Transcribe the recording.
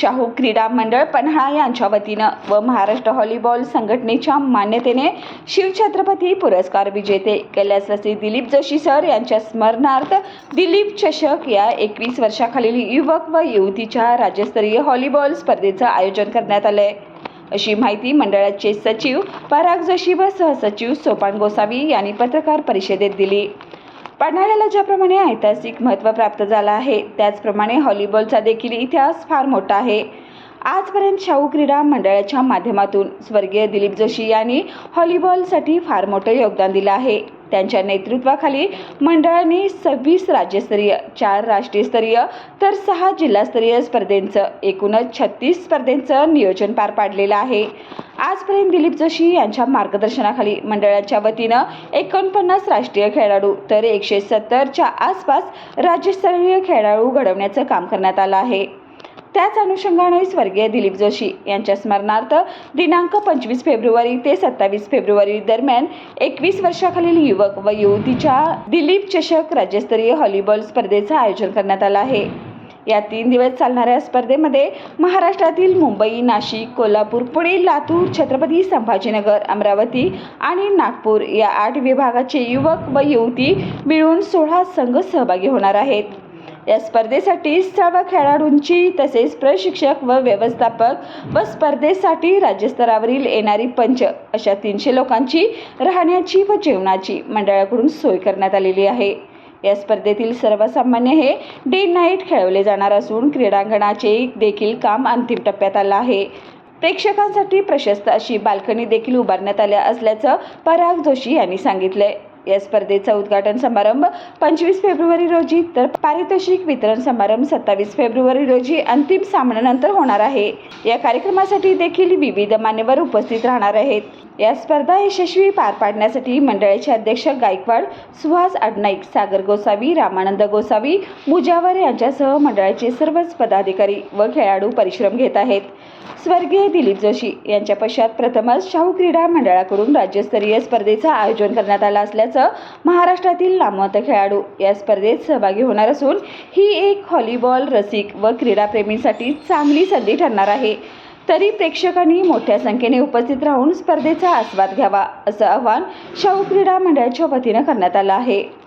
शाहू क्रीडा मंडळ पन्हाळा यांच्या वतीनं व महाराष्ट्र व्हॉलीबॉल संघटनेच्या मान्यतेने शिवछत्रपती पुरस्कार विजेते कैलासवासी दिलीप जोशी सर यांच्या स्मरणार्थ दिलीप चषक या 21 वर्षाखालील युवक व युवतीच्या राज्यस्तरीय व्हॉलीबॉल स्पर्धेचं आयोजन करण्यात आलंय, अशी माहिती मंडळाचे सचिव पराग जोशी व सहसचिव सोपान गोसावी यांनी पत्रकार परिषदेत दिली. पन्हाळ्याला ज्याप्रमाणे ऐतिहासिक महत्त्व प्राप्त झालं आहे, त्याचप्रमाणे व्हॉलीबॉलचा देखील इतिहास फार मोठा आहे. आजपर्यंत शाहू क्रीडा मंडळाच्या माध्यमातून स्वर्गीय दिलीप जोशी यांनी व्हॉलीबॉलसाठी फार मोठं योगदान दिलं आहे. त्यांच्या नेतृत्वाखाली मंडळाने 26 राज्यस्तरीय, 4 राष्ट्रीयस्तरीय तर 6 जिल्हास्तरीय स्पर्धेंचं एकूणच 36 स्पर्धेंचं नियोजन पार पाडलेलं आहे. आजपर्यंत दिलीप जोशी यांच्या मार्गदर्शनाखाली मंडळाच्या वतीनं 49 राष्ट्रीय खेळाडू तर 170च्या आसपास राज्यस्तरीय खेळाडू घडवण्याचं काम करण्यात आलं आहे. त्याच अनुषंगाने स्वर्गीय दिलीप जोशी यांच्या स्मरणार्थ दिनांक 25 फेब्रुवारी ते 27 फेब्रुवारी दरम्यान 21 वर्षाखालील युवक व युवतीच्या दिलीप चषक राज्यस्तरीय व्हॉलीबॉल स्पर्धेचं आयोजन करण्यात आलं आहे. या 3 दिवस चालणाऱ्या स्पर्धेमध्ये महाराष्ट्रातील मुंबई, नाशिक, कोल्हापूर, पुणे, लातूर, छत्रपती संभाजीनगर, अमरावती आणि नागपूर या 8 विभागाचे युवक व युवती मिळून 16 संघ सहभागी होणार आहेत. या स्पर्धेसाठी सर्व खेळाडूंची तसेच प्रशिक्षक व व्यवस्थापक व स्पर्धेसाठी राज्यस्तरावरील येणारी पंच अशा 300 लोकांची राहण्याची व जेवणाची मंडळाकडून सोय करण्यात आलेली आहे. या स्पर्धेतील सर्वसामान्य हे डे नाईट खेळवले जाणार असून क्रीडांगणाचे देखील काम अंतिम टप्प्यात आलं आहे. प्रेक्षकांसाठी प्रशस्त अशी बाल्कनी देखील उभारण्यात आल्या असल्याचं पराग जोशी यांनी सांगितलंय. या स्पर्धेचा उद्घाटन समारंभ 25 फेब्रुवारी रोजी तर पारितोषिक वितरण समारंभ 27 फेब्रुवारी रोजी अंतिम सामन्यानंतर होणार आहे. या कार्यक्रमासाठी देखील विविध मान्यवर उपस्थित राहणार आहेत. या स्पर्धा यशस्वी पार पाडण्यासाठी मंडळाचे अध्यक्ष गायकवाड सुहास अडनाईक, सागर गोसावी, रामानंद गोसावी, मुजावर यांच्यासह मंडळाचे सर्वच पदाधिकारी व खेळाडू परिश्रम घेत आहेत. स्वर्गीय दिलीप जोशी यांच्या पश्चात प्रथमच शाहू क्रीडा मंडळाकडून राज्यस्तरीय स्पर्धेचं आयोजन करण्यात आलं असल्याचं महाराष्ट्रातील नामवंत खेळाडू या स्पर्धेत सहभागी होणार असून ही एक व्हॉलीबॉल रसिक व क्रीडाप्रेमींसाठी चांगली संधी ठरणार आहे. तरी प्रेक्षकांनी मोठ्या संख्येने उपस्थित राहून स्पर्धेचा आस्वाद घ्यावा असं आवाहन शाहू क्रीडा मंडळाच्या वतीनं करण्यात आलं आहे.